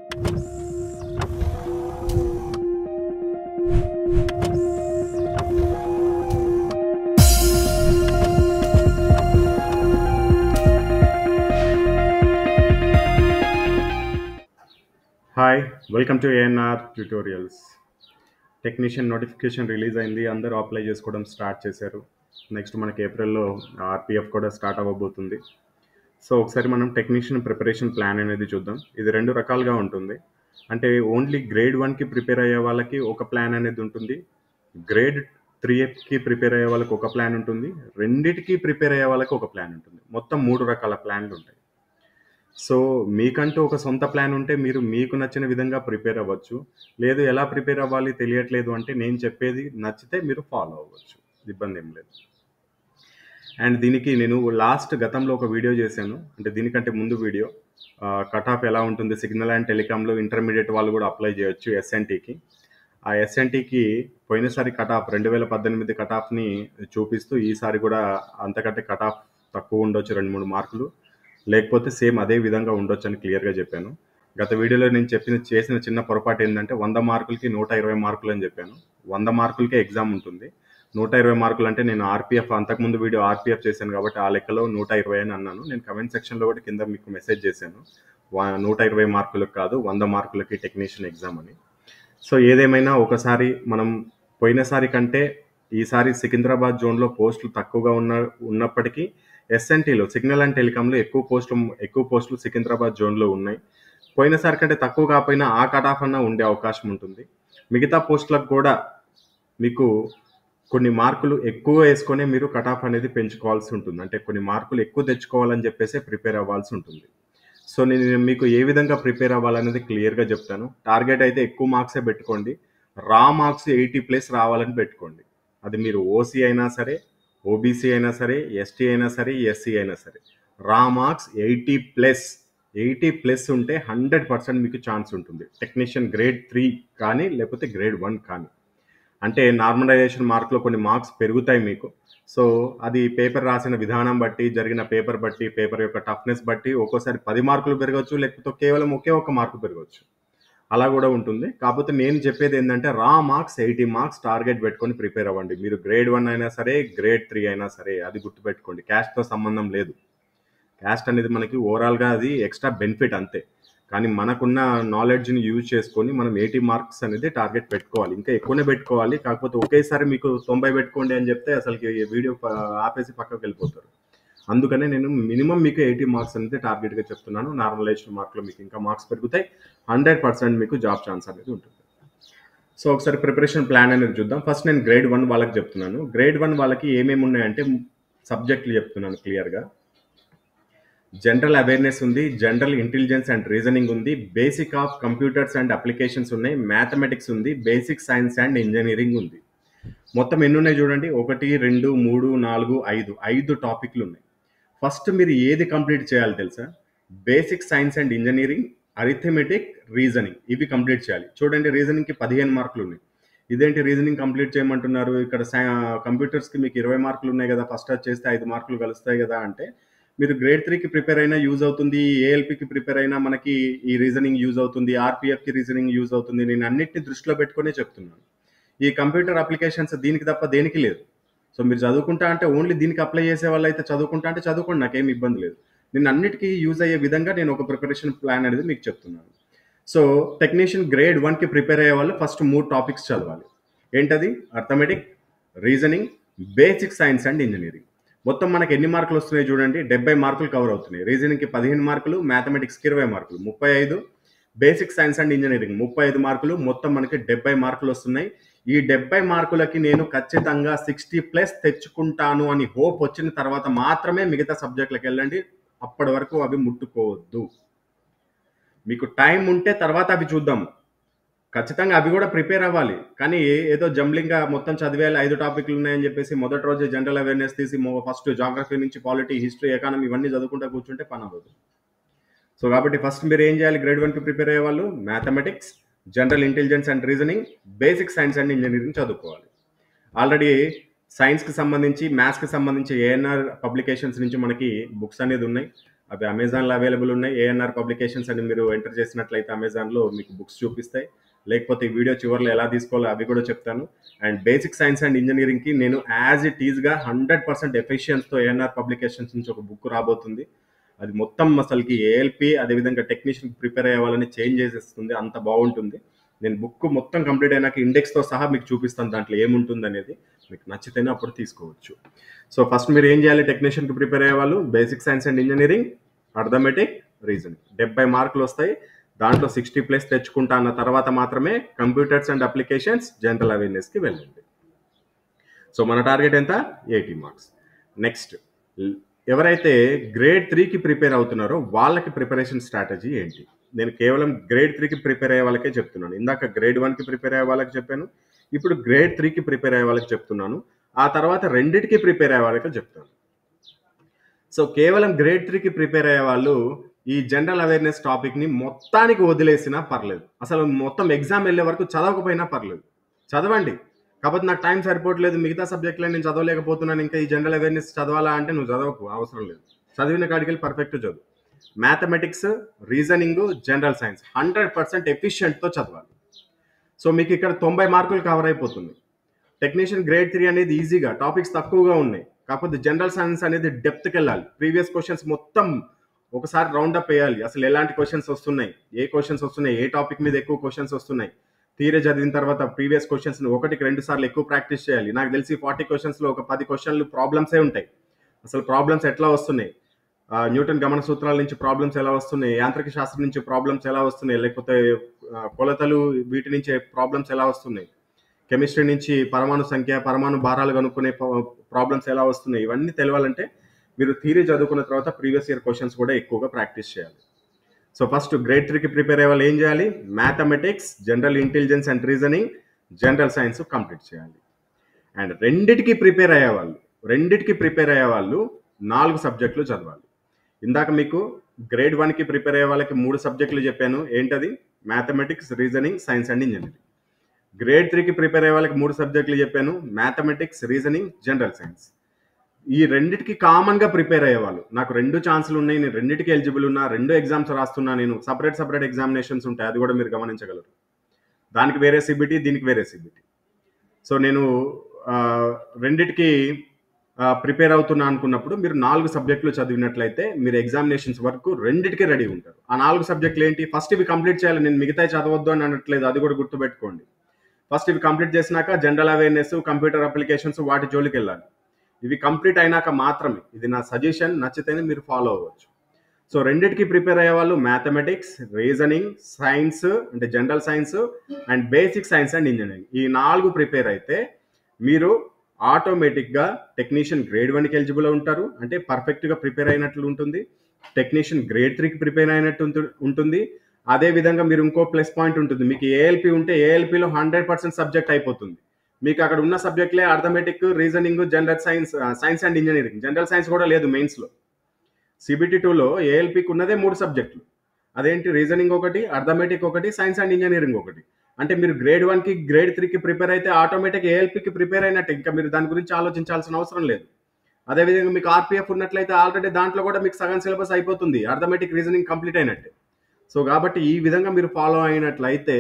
Hi welcome to ANR tutorials. Technician notification release అయింది, అందరూ apply చేసుకోవడం స్టార్ట్ చేశారు. నెక్స్ట్ మనకి ఏప్రిల్లో ఆర్పిఎఫ్ కూడా స్టార్ట్ అవ్వబోతుంది. సో ఒకసారి మనం టెక్నీషియన్ ప్రిపరేషన్ ప్లాన్ అనేది చూద్దాం. ఇది రెండు రకాలుగా ఉంటుంది. అంటే ఓన్లీ గ్రేడ్ 1కి ప్రిపేర్ అయ్యే వాళ్ళకి ఒక ప్లాన్ అనేది ఉంటుంది, గ్రేడ్ 3కి ప్రిపేర్ అయ్యే వాళ్ళకి ఒక ప్లాన్ ఉంటుంది, రెండిటికి ప్రిపేర్ అయ్యే వాళ్ళకి ఒక ప్లాన్ ఉంటుంది. మొత్తం 3 రకాల ప్లాన్లు ఉంటాయి. సో మీకంటూ ఒక సొంత ప్లాన్ ఉంటే మీరు మీకు నచ్చిన విధంగా ప్రిపేర్ అవ్వచ్చు. లేదు ఎలా ప్రిపేర్ అవ్వాలి తెలియట్లేదు అంటే నేను చెప్పేది నచ్చితే మీరు ఫాలో అవ్వచ్చు, ఇబ్బంది ఏం లేదు. అండ్ దీనికి నేను గతంలో ఒక వీడియో చేశాను, అంటే దీనికంటే ముందు వీడియో కట్ ఆఫ్ ఎలా ఉంటుంది సిగ్నల్ అండ్ టెలికాంలో ఇంటర్మీడియట్ వాళ్ళు కూడా అప్లై చేయొచ్చు ఎస్ఎన్టీకి. ఆ ఎస్ఎన్టీకి పోయినసారి కట్ ఆఫ్ 2018 కట్ ఆఫ్ని చూపిస్తూ ఈసారి కూడా అంతకంటే కట్ ఆఫ్ తక్కువ ఉండొచ్చు, 2-3 మార్కులు, లేకపోతే సేమ్ అదే విధంగా ఉండొచ్చు అని క్లియర్గా చెప్పాను. గత వీడియోలో నేను చేసిన చిన్న పొరపాటు ఏంటంటే 100 మార్కులకి 120 మార్కులు అని చెప్పాను. 100 మార్కులకే ఎగ్జామ్ ఉంటుంది. 120 మార్కులు అంటే నేను ఆర్పిఎఫ్ అంతకుముందు వీడియో ఆర్పిఎఫ్ చేశాను కాబట్టి ఆ లెక్కలో 120 అని అన్నాను. నేను కమెంట్ సెక్షన్లో కూడా కింద మీకు మెసేజ్ చేశాను, 120 మార్కులకు కాదు 100 మార్కులకి టెక్నీషియన్ ఎగ్జామ్ అని. సో ఏదేమైనా ఒకసారి మనం పోయినసారి కంటే ఈసారి సికింద్రాబాద్ జోన్లో పోస్టులు తక్కువగా ఉన్నప్పటికీ ఎస్ఎన్టీలో సిగ్నల్ అండ్ టెలికాంలో ఎక్కువ పోస్టులు సికింద్రాబాద్ జోన్లో ఉన్నాయి. పోయినసారి కంటే తక్కువ కాకపోయినా ఆ కట్ ఆఫ్ అన్న ఉండే అవకాశం ఉంటుంది. మిగతా పోస్టులకు కూడా మీకు కొన్ని మార్కులు ఎక్కువ వేసుకొని మీరు కట్ ఆఫ్ అనేది పెంచుకోవాల్సి ఉంటుంది. అంటే కొన్ని మార్కులు ఎక్కువ తెచ్చుకోవాలని చెప్పేసి ప్రిపేర్ అవ్వాల్సి ఉంటుంది. సో నేను మీకు ఏ విధంగా ప్రిపేర్ అవ్వాలనేది క్లియర్గా చెప్తాను. టార్గెట్ అయితే ఎక్కువ మార్క్సే పెట్టుకోండి. రా మార్క్స్ 80+ రావాలని పెట్టుకోండి. అది మీరు ఓసీ అయినా సరే, ఓబీసీ అయినా సరే, ఎస్టీ అయినా సరే, ఎస్సీ అయినా సరే, రా మార్క్స్ 80+ ఉంటే 100% మీకు ఛాన్స్ ఉంటుంది. టెక్నీషియన్ గ్రేడ్ 3 కానీ లేకపోతే గ్రేడ్ 1 కానీ. అంటే నార్మలైజేషన్ మార్క్లో కొన్ని మార్క్స్ పెరుగుతాయి మీకు. సో అది పేపర్ రాసిన విధానం బట్టి, జరిగిన పేపర్ బట్టి, పేపర్ యొక్క టఫ్నెస్ బట్టి ఒక్కోసారి 10 మార్కులు పెరగవచ్చు, లేకపోతే కేవలం ఒకే ఒక మార్కు పెరగవచ్చు, అలా కూడా ఉంటుంది. కాకపోతే నేను చెప్పేది ఏంటంటే రా మార్క్స్ 80 మార్క్స్ టార్గెట్ పెట్టుకొని ప్రిపేర్ అవ్వండి. మీరు గ్రేడ్ 1 అయినా సరే, గ్రేడ్ 3 అయినా సరే, అది గుర్తుపెట్టుకోండి. క్యాస్ట్తో సంబంధం లేదు. క్యాస్ట్ అనేది మనకి ఓవరాల్గా అది ఎక్స్ట్రా బెనిఫిట్ అంతే. కానీ మనకున్న నాలెడ్జ్ని యూజ్ చేసుకొని మనం 80 మార్క్స్ అనేది టార్గెట్ పెట్టుకోవాలి. ఇంకా ఎక్కువనే పెట్టుకోవాలి. కాకపోతే ఒకేసారి మీకు 90 పెట్టుకోండి అని చెప్తే అసలుకి వీడియో ఆపేసి పక్కకు వెళ్ళిపోతారు. అందుకనే నేను మినిమం మీకు 80 మార్క్స్ అనేది టార్గెట్గా చెప్తున్నాను. నార్మలైజేషన్ మార్క్లో మీకు ఇంకా మార్క్స్ పెరుగుతాయి, 100% మీకు జాబ్ ఛాన్స్ అనేది ఉంటుంది. సో ఒకసారి ప్రిపరేషన్ ప్లాన్ అనేది చూద్దాం. ఫస్ట్ నేను గ్రేడ్ 1 వాళ్ళకి చెప్తున్నాను. గ్రేడ్ 1 వాళ్ళకి ఏమేమి ఉన్నాయంటే సబ్జెక్టులు చెప్తున్నాను క్లియర్గా. జనరల్ అవేర్నెస్ ఉంది, జనరల్ ఇంటెలిజెన్స్ అండ్ రీజనింగ్ ఉంది, basic of computers and applications ఉన్నాయి, మ్యాథమెటిక్స్ ఉంది, బేసిక్ సైన్స్ అండ్ ఇంజనీరింగ్ ఉంది. మొత్తం ఎన్ని ఉన్నాయి చూడండి, 1 2 3 4 5 టాపిక్లు ఉన్నాయి. ఫస్ట్ మీరు ఏది కంప్లీట్ చేయాలి తెలుసా? Basic science and engineering, arithmetic, reasoning, ఇవి కంప్లీట్ చేయాలి. చూడండి రీజనింగ్కి 15 మార్కులు ఉన్నాయి. ఇదేంటి రీజనింగ్ కంప్లీట్ చేయమంటున్నారు? ఇక్కడ కంప్యూటర్స్కి మీకు 20 మార్కులు ఉన్నాయి కదా, ఫస్ట్ అది చేస్తే 5 మార్కులు కలుస్తాయి కదా అంటే, మీరు గ్రేడ్ 3కి ప్రిపేర్ అయినా యూజ్ అవుతుంది, ఏఎల్పికి ప్రిపేర్ అయినా మనకి ఈ రీజనింగ్ యూజ్ అవుతుంది, ఆర్పిఎఫ్కి రీజనింగ్ యూజ్ అవుతుంది. నేను అన్నిటిని దృష్టిలో పెట్టుకునే చెప్తున్నాను. ఈ కంప్యూటర్ అప్లికేషన్స్ దీనికి తప్ప దేనికి లేదు. సో మీరు చదువుకుంటా అంటే ఓన్లీ దీనికి అప్లై చేసే వాళ్ళు అయితే చదువుకుంటా అంటే చదువుకోండి, నాకేం ఇబ్బంది లేదు. నేను అన్నిటికీ యూజ్ అయ్యే విధంగా నేను ఒక ప్రిపరేషన్ ప్లాన్ అనేది మీకు చెప్తున్నాను. సో టెక్నీషియన్ గ్రేడ్ 1కి ప్రిపేర్ అయ్యే వాళ్ళు ఫస్ట్ 3 టాపిక్స్ చదవాలి. ఏంటది? Arithmetic, reasoning, basic science and engineering. మొత్తం మనకి ఎన్ని మార్కులు వస్తున్నాయి చూడండి, 70 మార్కులు కవర్ అవుతున్నాయి. రీజనింగ్కి 15 మార్కులు, మ్యాథమెటిక్స్కి 20 మార్కులు, 35, బేసిక్ సైన్స్ అండ్ ఇంజనీరింగ్ 35 మార్కులు, మొత్తం మనకి 70 మార్కులు వస్తున్నాయి. ఈ 70 మార్కులకి నేను ఖచ్చితంగా 60+ తెచ్చుకుంటాను అని హోప్ వచ్చిన తర్వాత మాత్రమే మిగతా సబ్జెక్టులకు వెళ్ళండి. అప్పటి వరకు అవి ముట్టుకోవద్దు. మీకు టైం ఉంటే తర్వాత అవి చూద్దాం. ఖచ్చితంగా అవి కూడా ప్రిపేర్ అవ్వాలి. కానీ ఏదో జంబ్లింగ్గా మొత్తం చదివేయాలి, 5 టాపిక్లు ఉన్నాయని చెప్పేసి మొదటి రోజే జనరల్ అవేర్నెస్ తీసి ఫస్ట్ జాగ్రఫీ నుంచి పాలిటీ, హిస్టరీ, ఎకానమీ ఇవన్నీ చదువుకుంటూ కూర్చుంటే పని అవ్వదు. సో కాబట్టి ఫస్ట్ మీరు ఏం చేయాలి? గ్రేడ్ 1కి ప్రిపేర్ అయ్యే వాళ్ళు mathematics, general intelligence and reasoning, basic science and engineering చదువుకోవాలి. ఆల్రెడీ సైన్స్కి సంబంధించి, మ్యాథ్స్కి సంబంధించి ఏఎన్ఆర్ పబ్లికేషన్స్ నుంచి మనకి బుక్స్ అనేది ఉన్నాయి. అవి అమెజాన్లో అవైలబుల్ ఉన్నాయి. ఏఎన్ఆర్ పబ్లికేషన్స్ అని మీరు ఎంటర్ చేసినట్లయితే అమెజాన్లో మీకు బుక్స్ చూపిస్తాయి. లేకపోతే ఈ వీడియో చివరిలో ఎలా తీసుకోవాలో అవి కూడా చెప్తాను. అండ్ బేసిక్ సైన్స్ అండ్ ఇంజనీరింగ్కి నేను యాజ్ ఇట్ ఈజ్గా 100% ఎఫిషియన్స్తో ఏఎన్ఆర్ పబ్లికేషన్స్ నుంచి ఒక బుక్ రాబోతుంది. అది మొత్తం అసలుకి ఏఎల్పి అదేవిధంగా టెక్నీషియన్ ప్రిపేర్ అయ్యే వాళ్ళని చేంజ్ చేసేస్తుంది. అంత బాగుంటుంది. నేను బుక్ మొత్తం కంప్లీట్ అయినాక ఇండెక్స్తో సహా మీకు చూపిస్తాను దాంట్లో ఏముంటుంది అనేది. మీకు నచ్చితేనే అప్పుడు తీసుకోవచ్చు. సో ఫస్ట్ మీరు ఏం చేయాలి? టెక్నీషియన్కి ప్రిపేర్ అయ్యే వాళ్ళు basic science and engineering, arithmetic, reasoning 70 మార్కులు వస్తాయి. దాంట్లో 60+ తెచ్చుకుంటా అన్న తర్వాత మాత్రమే కంప్యూటర్స్ అండ్ అప్లికేషన్స్ జనరల్ అవేర్నెస్కి వెళ్ళండి. సో మన టార్గెట్ ఎంత? 80 మార్క్స్. నెక్స్ట్, ఎవరైతే గ్రేడ్ 3కి ప్రిపేర్ అవుతున్నారో వాళ్ళకి ప్రిపరేషన్ స్ట్రాటజీ ఏంటి? నేను కేవలం గ్రేడ్ 3కి ప్రిపేర్ అయ్యే వాళ్ళకే చెప్తున్నాను. ఇందాక గ్రేడ్ 1కి ప్రిపేర్ అయ్యే వాళ్ళకి చెప్పాను, ఇప్పుడు గ్రేడ్ 3కి ప్రిపేర్ అయ్యే వాళ్ళకి చెప్తున్నాను. ఆ తర్వాత రెండిటికి ప్రిపేర్ అయ్యే వాళ్ళకే చెప్తాను. సో కేవలం గ్రేడ్ 3కి ప్రిపేర్ అయ్యే వాళ్ళు ఈ జనరల్ అవేర్నెస్ టాపిక్ని మొత్తానికి వదిలేసినా పర్లేదు. అసలు మొత్తం ఎగ్జామ్ వెళ్ళే వరకు చదవకపోయినా పర్లేదు, చదవండి. కాకపోతే నాకు టైం సరిపోవట్లేదు, మిగతా సబ్జెక్టులో నేను చదవలేకపోతున్నాను, ఇంకా ఈ జనరల్ అవేర్నెస్ చదవాలా అంటే నువ్వు చదవకు, అవసరం లేదు. చదివిన కాడికి వెళ్ళి పర్ఫెక్ట్ చదువు. మ్యాథమెటిక్స్, రీజనింగ్, జనరల్ సైన్స్ 100% ఎఫిషియెంట్తో చదవాలి. సో మీకు ఇక్కడ 90 మార్కులు కవర్ అయిపోతుంది. టెక్నీషియన్ గ్రేడ్ 3 అనేది ఈజీగా, టాపిక్స్ తక్కువగా ఉన్నాయి. కాకపోతే జనరల్ సైన్స్ అనేది డెప్త్కి వెళ్ళాలి. ప్రీవియస్ క్వశ్చన్స్ మొత్తం ఒకసారి రౌండప్ వేయాలి. అసలు ఎలాంటి క్వశ్చన్స్ వస్తున్నాయి, ఏ క్వశ్చన్స్ వస్తున్నాయి, ఏ టాపిక్ మీద ఎక్కువ క్వశ్చన్స్ వస్తున్నాయి. థియరీ చదివిన తర్వాత ప్రీవియస్ క్వశ్చన్స్ని 1-2 సార్లు ఎక్కువ ప్రాక్టీస్ చేయాలి. నాకు తెలిసి 40 క్వశ్చన్స్లో ఒక 10 క్వశ్చన్లు ప్రాబ్లమ్సే ఉంటాయి. అసలు ప్రాబ్లమ్స్ ఎట్లా వస్తున్నాయి, న్యూటన్ గమన సూత్రాల నుంచి ప్రాబ్లమ్స్ ఎలా వస్తున్నాయి, యాంత్రిక శాస్త్రం నుంచి ప్రాబ్లమ్స్ ఎలా వస్తున్నాయి, లేకపోతే కొలతలు వీటి నుంచి ప్రాబ్లమ్స్ ఎలా వస్తున్నాయి, కెమిస్ట్రీ నుంచి పరమాణు సంఖ్య, పరమాణు భారాలు కనుక్కునే ప్రాబ్లమ్స్ ఎలా వస్తున్నాయి, ఇవన్నీ తెలియాలంటే మీరు థియరీ చదువుకున్న తర్వాత ప్రీవియస్ ఇయర్ క్వశ్చన్స్ కూడా ఎక్కువగా ప్రాక్టీస్ చేయాలి. సో ఫస్ట్ గ్రేడ్ 3కి ప్రిపేర్ అయ్యే వాళ్ళు ఏం చేయాలి? Mathematics, general intelligence and reasoning, general science complete చేయాలి. అండ్ రెండిటికి ప్రిపేర్ అయ్యే వాళ్ళు 4 సబ్జెక్టులు చదవాలి. ఇందాక మీకు గ్రేడ్ 1కి ప్రిపేర్ అయ్యే వాళ్ళకి 3 సబ్జెక్టులు చెప్పాను. ఏంటది? Mathematics, reasoning, science and engineering. Grade 3కి ప్రిపేర్ అయ్యే వాళ్ళకి 3 సబ్జెక్టులు చెప్పాను. Mathematics, reasoning, general science. ఈ రెండిటికి కామన్గా ప్రిపేర్ అయ్యేవాళ్ళు, నాకు 2 ఛాన్సులు ఉన్నాయి, నేను రెండిటికి ఎలిజిబుల్ ఉన్నా, 2 ఎగ్జామ్స్ రాస్తున్నా, నేను సపరేట్ ఎగ్జామినేషన్స్ ఉంటాయి, అది కూడా మీరు గమనించగలరు. దానికి వేరే సిబిటి, దీనికి వేరే సిబిటి. సో నేను రెండిటికి ప్రిపేర్ అవుతున్నా అనుకున్నప్పుడు మీరు 4 సబ్జెక్టులు చదివినట్లయితే మీరు ఎగ్జామినేషన్స్ వరకు రెండిటికి రెడీ ఉంటారు. ఆ 4 సబ్జెక్టులు ఏంటి? ఫస్ట్ ఇవి కంప్లీట్ చేయాలి. నేను మిగతా చదవద్దు అని అనట్లేదు, అది కూడా గుర్తుపెట్టుకోండి. ఫస్ట్ ఇవి కంప్లీట్ చేసినాక జనరల్ అవేర్నెస్, కంప్యూటర్ అప్లికేషన్స్, వాటి జోలికి వెళ్ళాలి. ఇవి కంప్లీట్ అయినాక మాత్రమే, ఇది నా సజెషన్, నచ్చితేనే మీరు ఫాలో అవ్వచ్చు. సో రెండిటికి ప్రిపేర్ అయ్యే వాళ్ళు మ్యాథమెటిక్స్, రీజనింగ్, సైన్స్ అంటే general science and basic science and engineering, ఈ 4 ప్రిపేర్ అయితే మీరు ఆటోమేటిక్గా టెక్నీషియన్ గ్రేడ్ 1కి ఎలిజిబుల్ ఉంటారు, అంటే పర్ఫెక్ట్గా ప్రిపేర్ అయినట్లు ఉంటుంది. టెక్నీషియన్ గ్రేడ్ 3కి ప్రిపేర్ అయినట్టు ఉంటుంది. అదేవిధంగా మీరు ఇంకో ప్లస్ పాయింట్ ఉంటుంది, మీకు ఏఎల్పి ఉంటే ఏఎల్పిలో 100% సబ్జెక్ట్ అయిపోతుంది. మీకు అక్కడ ఉన్న సబ్జెక్ట్లే arithmetic, reasoning, general science and engineering. General science కూడా లేదు మెయిన్స్లో. సిబిటి 2లో ఏఎల్పికి ఉన్నదే 3 సబ్జెక్టులు. అదేంటి? రీజనింగ్ ఒకటి, అర్థమెటిక్ ఒకటి, సైన్స్ అండ్ ఇంజనీరింగ్ ఒకటి. అంటే మీరు గ్రేడ్ 1కి గ్రేడ్ 3కి ప్రిపేర్ అయితే ఆటోమేటిక్ ఏఎల్పికి ప్రిపేర్ అయినట్టే, ఇంకా మీరు దాని గురించి ఆలోచించాల్సిన అవసరం లేదు. అదేవిధంగా మీకు ఆర్పిఎఫ్ ఉన్నట్లయితే ఆల్రెడీ దాంట్లో కూడా మీకు సగం సిలబస్ అయిపోతుంది, అర్థమెటిక్, రీజనింగ్ కంప్లీట్ అయినట్టే. సో కాబట్టి ఈ విధంగా మీరు ఫాలో అయినట్లయితే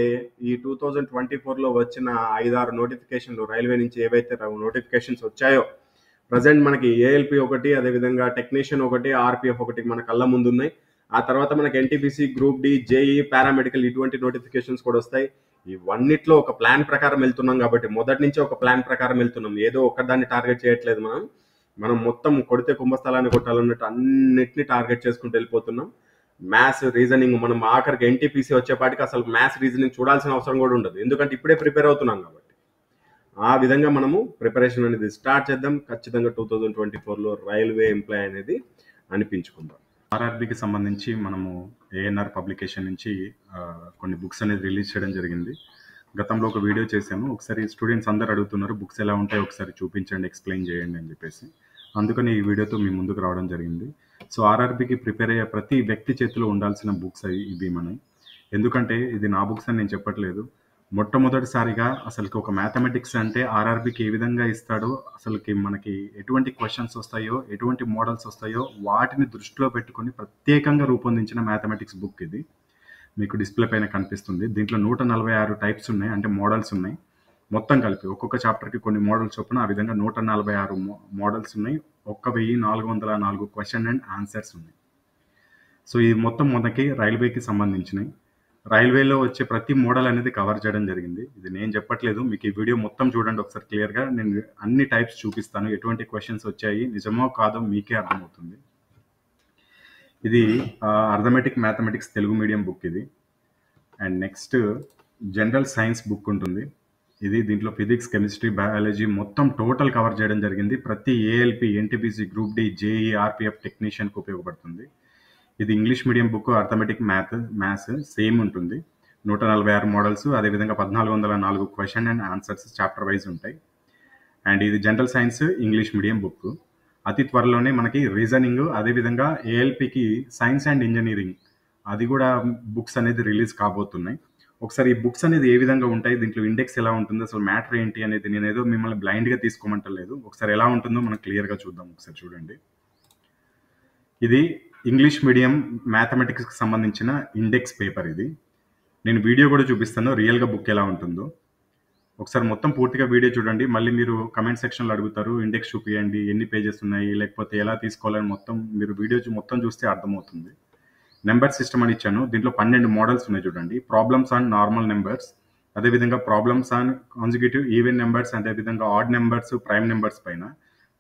ఈ 2024లో వచ్చిన 5-6 నోటిఫికేషన్లు రైల్వే నుంచి ఏవైతే నోటిఫికేషన్స్ వచ్చాయో, ప్రజెంట్ మనకి ఏఎల్పి ఒకటి, అదేవిధంగా టెక్నీషియన్ ఒకటి, ఆర్పిఎఫ్ ఒకటి మన కళ్ళ ముందు ఉన్నాయి. ఆ తర్వాత మనకి NTPC, group D, JE, paramedical ఇటువంటి నోటిఫికేషన్స్ కూడా వస్తాయి. ఇవన్నిట్లో ఒక ప్లాన్ ప్రకారం వెళ్తున్నాం కాబట్టి, మొదటి నుంచి ఒక ప్లాన్ ప్రకారం వెళ్తున్నాం, ఏదో ఒక్కదాన్ని టార్గెట్ చేయట్లేదు. మనం మొత్తం కొడితే కుంభస్థలాన్ని కొట్టాలన్నట్టు అన్నిటిని టార్గెట్ చేసుకుంటూ వెళ్ళిపోతున్నాం. మ్యాథ్స్, రీజనింగ్ మనం ఆఖరికి ఎన్టీపీసీ వచ్చేపాటికి అసలు మ్యాథ్స్, రీజనింగ్ చూడాల్సిన అవసరం కూడా ఉండదు, ఎందుకంటే ఇప్పుడే ప్రిపేర్ అవుతున్నాం కాబట్టి. ఆ విధంగా మనము ప్రిపరేషన్ అనేది స్టార్ట్ చేద్దాం. ఖచ్చితంగా 2024లో రైల్వే ఎంప్లాయ్ అనేది అనిపించుకుందాం. ఆర్ఆర్బికి సంబంధించి మనము ఏఎన్ఆర్ పబ్లికేషన్ నుంచి కొన్ని బుక్స్ అనేది రిలీజ్ చేయడం జరిగింది. గతంలో ఒక వీడియో చేశాను, ఒకసారి స్టూడెంట్స్ అందరు అడుగుతున్నారు బుక్స్ ఎలా ఉంటాయో ఒకసారి చూపించండి, ఎక్స్ప్లెయిన్ చేయండి అని చెప్పేసి. అందుకని ఈ వీడియోతో మీ ముందుకు రావడం జరిగింది. సో ఆర్ఆర్బికి ప్రిపేర్ అయ్యే ప్రతి వ్యక్తి చేతిలో ఉండాల్సిన బుక్స్ ఇవి మనం. ఎందుకంటే ఇది నా బుక్స్ అని నేను చెప్పట్లేదు, మొట్టమొదటిసారిగా అసలుకి ఒక మ్యాథమెటిక్స్ అంటే ఆర్ఆర్బికి ఏ విధంగా ఇస్తాడో, అసలుకి మనకి ఎటువంటి క్వశ్చన్స్ వస్తాయో, ఎటువంటి మోడల్స్ వస్తాయో వాటిని దృష్టిలో పెట్టుకొని ప్రత్యేకంగా రూపొందించిన మ్యాథమెటిక్స్ బుక్ ఇది. మీకు డిస్ప్లే పైన కనిపిస్తుంది. దీంట్లో 146 టైప్స్ ఉన్నాయి, అంటే మోడల్స్ ఉన్నాయి. మొత్తం కలిపి ఒక్కొక్క చాప్టర్కి కొన్ని మోడల్స్ చొప్పున ఆ విధంగా 146 మోడల్స్ ఉన్నాయి. 1404 క్వశ్చన్ అండ్ ఆన్సర్స్ ఉన్నాయి. సో ఇది మొత్తం మనకి రైల్వేకి సంబంధించినవి. రైల్వేలో వచ్చే ప్రతి మోడల్ అనేది కవర్ చేయడం జరిగింది. ఇది నేను చెప్పట్లేదు, మీకు ఈ వీడియో మొత్తం చూడండి ఒకసారి క్లియర్గా. నేను అన్ని టైప్స్ చూపిస్తాను, ఎటువంటి క్వశ్చన్స్ వచ్చాయి, నిజమో కాదో మీకే అర్థమవుతుంది. ఇది arithmetic mathematics Telugu medium book ఇది. And next general science book ఉంటుంది. ఇది దీంట్లో ఫిజిక్స్, కెమిస్ట్రీ, బయాలజీ మొత్తం టోటల్ కవర్ చేయడం జరిగింది. ప్రతి ALP, NTPC, group D, JE, RPF టెక్నీషియన్కి ఉపయోగపడుతుంది. ఇది English medium book, arithmetic maths same ఉంటుంది. 146 మోడల్స్, అదేవిధంగా 1404 question and answers chapter wise ఉంటాయి. అండ్ ఇది general science English medium book. అతి త్వరలోనే మనకి రీజనింగ్, అదేవిధంగా ఏఎల్పికి సైన్స్ అండ్ ఇంజనీరింగ్ అది కూడా బుక్స్ అనేది రిలీజ్ కాబోతున్నాయి. ఒకసారి ఈ బుక్స్ అనేది ఏ విధంగా ఉంటాయి, దీంట్లో ఇండెక్స్ ఎలా ఉంటుంది, అసలు మ్యాటర్ ఏంటి అనేది నేనేదో మిమ్మల్ని బ్లైండ్గా తీసుకోమంటలేదు. ఒకసారి ఎలా ఉంటుందో మనం క్లియర్గా చూద్దాం. ఒకసారి చూడండి. ఇది ఇంగ్లీష్ మీడియం మ్యాథమెటిక్స్కి సంబంధించిన ఇండెక్స్ పేపర్ ఇది. నేను వీడియో కూడా చూపిస్తాను రియల్గా బుక్ ఎలా ఉంటుందో. ఒకసారి మొత్తం పూర్తిగా వీడియో చూడండి. మళ్ళీ మీరు కమెంట్ సెక్షన్లో అడుగుతారు ఇండెక్స్ చూపియండి, ఎన్ని పేజెస్ ఉన్నాయి, లేకపోతే ఎలా తీసుకోవాలని. మొత్తం మీరు వీడియో మొత్తం చూస్తే అర్థమవుతుంది. నెంబర్ సిస్టమ్ అని ఇచ్చాను. దీంట్లో 12 మోడల్స్ ఉన్నాయి చూడండి. ప్రాబ్లమ్స్ ఆన్ నార్మల్ నెంబర్స్, అదేవిధంగా problems on consecutive even numbers, అదేవిధంగా ఆడ్ నెంబర్స్, ప్రైమ్ నెంబర్స్ పైన.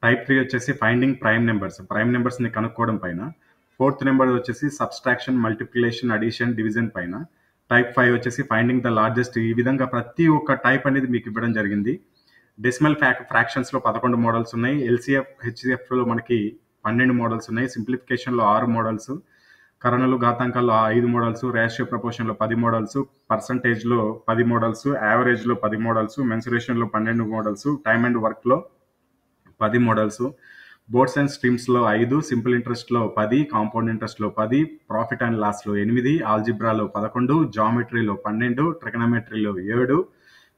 టైప్ 3 వచ్చేసి ఫైండింగ్ ప్రైమ్ నెంబర్స్ని కనుక్కోవడం పైన. 4th నెంబర్ వచ్చేసి సబ్స్ట్రాక్షన్, మల్టిప్లికేషన్, అడిషన్, డివిజన్ పైన. టైప్ 5 వచ్చేసి ఫైండింగ్ ద లార్జెస్ట్. ఈ విధంగా ప్రతి ఒక్క టైప్ అనేది మీకు ఇవ్వడం జరిగింది. డెసిమల్ ఫ్రాక్షన్స్లో 11 మోడల్స్ ఉన్నాయి. ఎల్సిఎఫ్, హెచ్సిఎఫ్లో మనకి 12 మోడల్స్ ఉన్నాయి. సింప్లిఫికేషన్లో 6 మోడల్స్, కరణలు, ఘాతాంకాల్లో 5 మోడల్స్, రేషియో ప్రపోర్షన్లో 10 మోడల్స్, పర్సంటేజ్లో 10 మోడల్స్, యావరేజ్లో 10 మోడల్స్, మెన్సురేషన్లో 12 మోడల్స్, టైమ్ అండ్ వర్క్లో 10 మోడల్స్, బోర్డ్స్ అండ్ స్ట్రీమ్స్లో 5, సింపుల్ ఇంట్రెస్ట్లో 10, కాంపౌండ్ ఇంట్రెస్ట్లో 10, ప్రాఫిట్ అండ్ లాస్లో 8, ఆల్జిబ్రాలో 11, జామెట్రీలో 12, ట్రిగనోమెట్రీలో 7.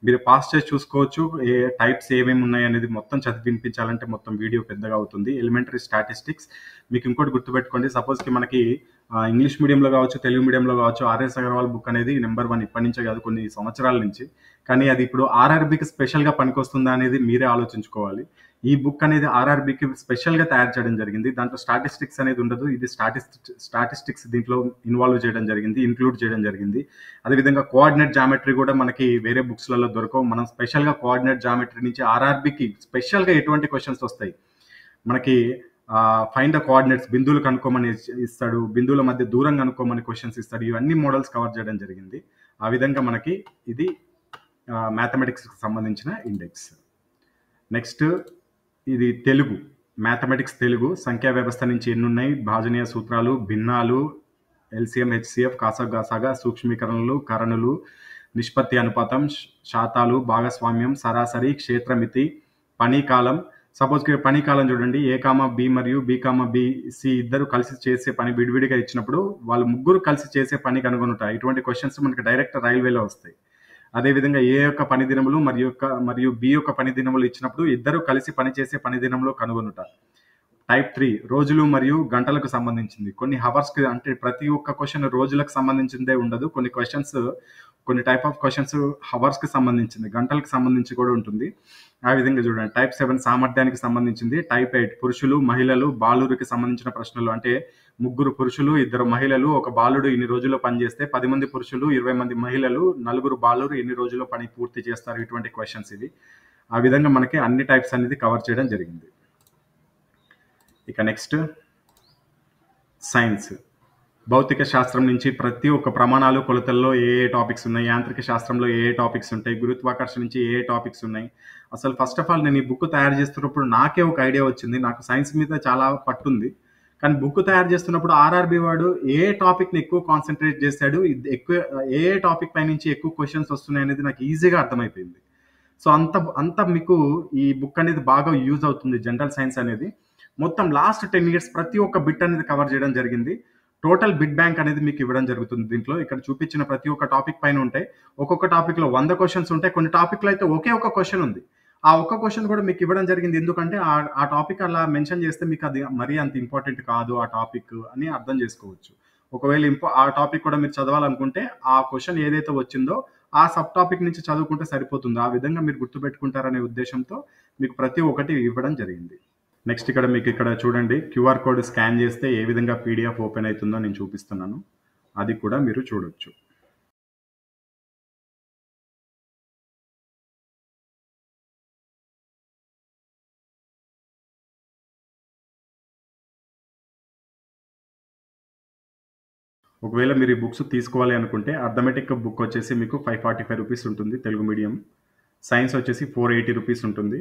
మీరు పాస్ చేసి చూసుకోవచ్చు ఏ టైప్స్ ఏమేమి ఉన్నాయి అనేది. మొత్తం చదివి వినిపించాలంటే మొత్తం వీడియో పెద్దగా అవుతుంది. Elementary statistics. మీకు ఇంకోటి గుర్తుపెట్టుకోండి, సపోజ్కి మనకి ఇంగ్లీష్ మీడియంలో కావచ్చు, తెలుగు మీడియంలో కావచ్చు, ఆర్ఎస్ అగర్వాల్ బుక్ అనేది నెంబర్ 1 ఇప్పటి నుంచే కాదు, కొన్ని సంవత్సరాల నుంచి. కానీ అది ఇప్పుడు ఆర్ఆర్బికి స్పెషల్గా పనికొస్తుందా అనేది మీరే ఆలోచించుకోవాలి. ఈ బుక్ అనేది ఆర్ఆర్బికి స్పెషల్గా తయారు చేయడం జరిగింది. దాంట్లో స్టాటిస్టిక్స్ అనేది ఉండదు. ఇది స్టాటిస్టిక్స్ దీంట్లో ఇన్వాల్వ్ చేయడం జరిగింది, ఇంక్లూడ్ చేయడం జరిగింది. అదేవిధంగా కోఆర్డినేట్ జామెట్రీ కూడా మనకి వేరే బుక్స్లలో దొరకవు. మనం స్పెషల్గా కోఆర్డినేట్ జామెట్రీ నుంచి ఆర్ఆర్బికి స్పెషల్గా ఎటువంటి క్వశ్చన్స్ వస్తాయి మనకి, ఫైండ్ ద కోఆర్డినేట్స్, బిందువులు కనుక్కోమని ఇస్తాడు, బిందువుల మధ్య దూరం కనుక్కోమని క్వశ్చన్స్ ఇస్తాడు. ఇవన్నీ మోడల్స్ కవర్ చేయడం జరిగింది. ఆ విధంగా మనకి ఇది మ్యాథమెటిక్స్కి సంబంధించిన ఇండెక్స్. నెక్స్ట్ ఇది తెలుగు మ్యాథమెటిక్స్ తెలుగు. సంఖ్యా వ్యవస్థ నుంచి ఎన్ని ఉన్నాయి, భాజనీయ సూత్రాలు, భిన్నాలు, ఎల్సిఎం, హెచ్సిఎఫ్, కాసగాసాగా, సూక్ష్మీకరణలు, కరణులు, నిష్పత్తి అనుపాతం, శాతాలు, భాగస్వామ్యం, సరాసరి, క్షేత్రమితి, పనికాలం. సపోజ్కి పనికాలం చూడండి, ఏ కామా బి మరియు బి కామా బి సి ఇద్దరు కలిసి చేసే పని విడివిడిగా ఇచ్చినప్పుడు వాళ్ళు ముగ్గురు కలిసి చేసే పని కనుగొనుట. ఇటువంటి క్వశ్చన్స్ మనకి డైరెక్ట్ రైల్వేలో వస్తాయి. అదేవిధంగా ఏ యొక్క పని దినములు మరియు బి యొక్క పని దినములు ఇచ్చినప్పుడు ఇద్దరు కలిసి పనిచేసే పని దినంలో కనుగొనుట. టైప్ 3 రోజులు మరియు గంటలకు సంబంధించింది. కొన్ని హవర్స్కి, అంటే ప్రతి ఒక్క క్వశ్చన్ రోజులకు సంబంధించిందే ఉండదు. కొన్ని టైప్ ఆఫ్ క్వశ్చన్స్ హవర్స్కి సంబంధించింది, గంటలకు సంబంధించి కూడా ఉంటుంది. ఆ విధంగా చూడండి. టైప్ 7 సామర్థ్యానికి సంబంధించింది. టైప్ 8 పురుషులు, మహిళలు, బాలురికి సంబంధించిన ప్రశ్నలు. అంటే 3 పురుషులు, 2 మహిళలు, ఒక బాలుడు ఇన్ని రోజుల్లో పని చేస్తే 10 మంది పురుషులు, 20 మంది మహిళలు, 4 బాలురు ఎన్ని రోజుల్లో పని పూర్తి చేస్తారు, ఇటువంటి క్వశ్చన్స్ ఇవి. ఆ విధంగా మనకి అన్ని టైప్స్ అనేది కవర్ చేయడం జరిగింది. ఇక నెక్స్ట్ సైన్స్. భౌతిక శాస్త్రం నుంచి ప్రతి ఒక్క ప్రమాణాలు, కొలతల్లో ఏ టాపిక్స్ ఉన్నాయి, యాంత్రిక శాస్త్రంలో ఏ టాపిక్స్ ఉంటాయి, గురుత్వాకర్షణ నుంచి ఏ టాపిక్స్ ఉన్నాయి. అసలు ఫస్ట్ ఆఫ్ ఆల్ నేను ఈ బుక్ తయారు చేస్తున్నప్పుడు నాకే ఒక ఐడియా వచ్చింది. నాకు సైన్స్ మీద చాలా పట్టుంది, కానీ బుక్ తయారు చేస్తున్నప్పుడు ఆర్ఆర్బి వాడు ఏ టాపిక్ని ఎక్కువ కాన్సన్ట్రేట్ చేశాడు, ఏ టాపిక్ పై నుంచి ఎక్కువ క్వశ్చన్స్ వస్తున్నాయి అనేది నాకు ఈజీగా అర్థమైపోయింది. సో అంత మీకు ఈ బుక్ అనేది బాగా యూజ్ అవుతుంది. జనరల్ సైన్స్ అనేది మొత్తం లాస్ట్ 10 years ప్రతి ఒక్క బిట్ అనేది కవర్ చేయడం జరిగింది. టోటల్ బిట్ బ్యాంక్ అనేది మీకు ఇవ్వడం జరుగుతుంది. దీంట్లో ఇక్కడ చూపించిన ప్రతి ఒక్క టాపిక్ పైన ఉంటాయి. ఒక్కొక్క టాపిక్లో 100 క్వశ్చన్స్ ఉంటాయి. కొన్ని టాపిక్లో అయితే ఒకే ఒక క్వశ్చన్ ఉంది. ఆ ఒక్క క్వశ్చన్ కూడా మీకు ఇవ్వడం జరిగింది. ఎందుకంటే ఆ టాపిక్ అలా మెన్షన్ చేస్తే మీకు అది మరీ అంత ఇంపార్టెంట్ కాదు ఆ టాపిక్ అని అర్థం చేసుకోవచ్చు. ఒకవేళ ఆ టాపిక్ కూడా మీరు చదవాలనుకుంటే ఆ క్వశ్చన్ ఏదైతే వచ్చిందో ఆ సబ్ టాపిక్ నుంచి చదువుకుంటే సరిపోతుంది. ఆ విధంగా మీరు గుర్తుపెట్టుకుంటారనే ఉద్దేశంతో మీకు ప్రతి ఒక్కటి ఇవ్వడం జరిగింది. నెక్స్ట్ ఇక్కడ మీకు ఇక్కడ చూడండి, క్యూఆర్ కోడ్ స్కాన్ చేస్తే ఏ విధంగా పీడిఎఫ్ ఓపెన్ అవుతుందో నేను చూపిస్తున్నాను. అది కూడా మీరు చూడొచ్చు. ఒకవేళ మీరు ఈ బుక్స్ తీసుకోవాలి అనుకుంటే అర్థమెటిక్ బుక్ వచ్చేసి మీకు 545 రూపీస్ ఉంటుంది తెలుగు మీడియం. సైన్స్ వచ్చేసి 480 రూపీస్ ఉంటుంది.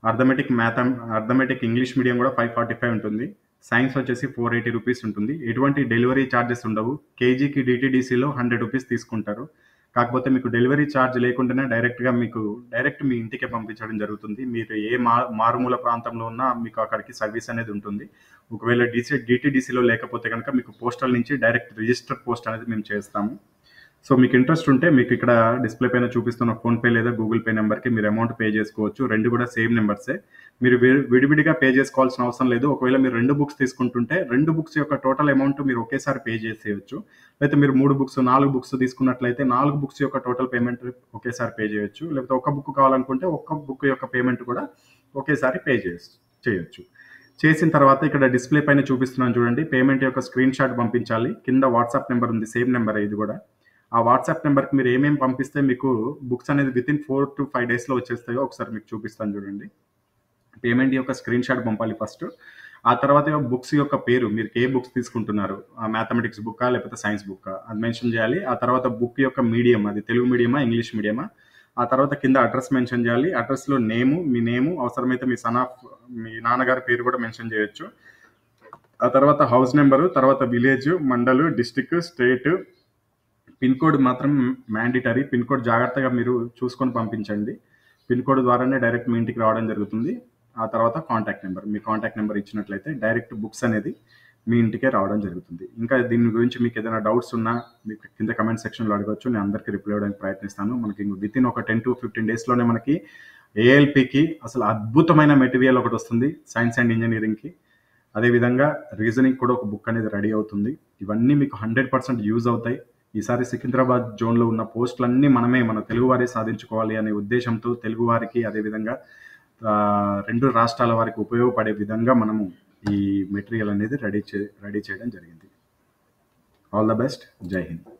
అర్థమెటిక్ ఇంగ్లీష్ మీడియం కూడా 545 ఉంటుంది. సైన్స్ వచ్చేసి 480 రూపీస్ ఉంటుంది. ఎటువంటి డెలివరీ ఛార్జెస్ ఉండవు. కేజీకి డిటీడీసీలో 100 రూపీస్ తీసుకుంటారు. కాకపోతే మీకు డెలివరీ ఛార్జ్ లేకుండానే డైరెక్ట్ మీ ఇంటికే పంపించడం జరుగుతుంది. మీరు ఏ మారుమూల ప్రాంతంలో ఉన్నా మీకు అక్కడికి సర్వీస్ అనేది ఉంటుంది. ఒకవేళ డిటీడీసీలో లేకపోతే కనుక మీకు పోస్టల్ నుంచి డైరెక్ట్ రిజిస్టర్ పోస్ట్ అనేది మేము చేస్తాము. సో మీకు ఇంట్రెస్ట్ ఉంటే మీకు ఇక్కడ డిస్ప్లే పైన చూపిస్తున్న ఫోన్పే లేదా గూగుల్ పే నెంబర్కి మీరు అమౌంట్ పే చేసుకోవచ్చు. రెండు కూడా సేమ్ నెంబర్సే. మీరు విడివిడిగా పే చేసుకోవాల్సిన అవసరం లేదు. ఒకవేళ మీరు 2 బుక్స్ తీసుకుంటుంటే 2 బుక్స్ యొక్క టోటల్ అమౌంట్ మీరు ఒకేసారి పే చేసేయచ్చు. లేకపోతే మీరు 3 బుక్స్ 4 బుక్స్ తీసుకున్నట్లయితే 4 బుక్స్ యొక్క టోటల్ పేమెంట్ ఒకేసారి పే చేయొచ్చు. లేకపోతే ఒక బుక్ కావాలనుకుంటే ఒక్క బుక్ యొక్క పేమెంట్ కూడా ఒకేసారి పే చేయొచ్చు. చేసిన తర్వాత ఇక్కడ డిస్ప్లే పైన చూపిస్తున్నాను చూడండి, పేమెంట్ యొక్క స్క్రీన్ షాట్ పంపించాలి. కింద వాట్సాప్ నెంబర్ ఉంది, సేమ్ నెంబర్ ఇది కూడా. ఆ వాట్సాప్ నెంబర్కి మీరు ఏమేమి పంపిస్తే మీకు బుక్స్ అనేది వితిన్ 4 to 5 డేస్లో వచ్చేస్తాయో ఒకసారి మీకు చూపిస్తాను చూడండి. పేమెంట్ యొక్క స్క్రీన్ షాట్ పంపాలి ఫస్ట్. ఆ తర్వాత బుక్స్ యొక్క పేరు, మీరు ఏ బుక్స్ తీసుకుంటున్నారు, మ్యాథమెటిక్స్ బుక్కా లేకపోతే సైన్స్ బుక్కా అది మెన్షన్ చేయాలి. ఆ తర్వాత బుక్ యొక్క మీడియం, అది తెలుగు మీడియమా ఇంగ్లీష్ మీడియమా. ఆ తర్వాత కింద అడ్రస్ మెన్షన్ చేయాలి. అడ్రస్లో మీ నేము, అవసరమైతే మీ నాన్నగారి పేరు కూడా మెన్షన్ చేయొచ్చు. ఆ తర్వాత హౌస్ నెంబరు, తర్వాత విలేజ్, మండలు, డిస్టిక్, స్టేట్, పిన్ కోడ్ మాత్రం మ్యాండిటరీ. పిన్ కోడ్ జాగ్రత్తగా మీరు చూసుకొని పంపించండి. పిన్ కోడ్ ద్వారానే డైరెక్ట్ మీ ఇంటికి రావడం జరుగుతుంది. ఆ తర్వాత కాంటాక్ట్ నెంబర్, మీ కాంటాక్ట్ నెంబర్ ఇచ్చినట్లయితే డైరెక్ట్ బుక్స్ అనేది మీ ఇంటికే రావడం జరుగుతుంది. ఇంకా దీని గురించి మీకు ఏదైనా డౌట్స్ ఉన్నా మీకు కింద కమెంట్ సెక్షన్లో అడగవచ్చు. నేను అందరికీ రిప్లై ఇవ్వడానికి ప్రయత్నిస్తాను. మనకి వితిన్ ఒక 10 to 15 డేస్లోనే మనకి ఏఎల్పికి అసలు అద్భుతమైన మెటీరియల్ ఒకటి వస్తుంది, సైన్స్ అండ్ ఇంజనీరింగ్కి. అదేవిధంగా రీజనింగ్ కూడా ఒక బుక్ అనేది రెడీ అవుతుంది. ఇవన్నీ మీకు 100% యూజ్ అవుతాయి. ఈసారి సికింద్రాబాద్ జోన్లో ఉన్న పోస్టులన్నీ మన తెలుగువారే సాధించుకోవాలి అనే ఉద్దేశంతో తెలుగువారికి, అదేవిధంగా 2 రాష్ట్రాల వారికి ఉపయోగపడే విధంగా మనము ఈ మెటీరియల్ అనేది రెడీ చేయడం జరిగింది. All the best. జై హింద్.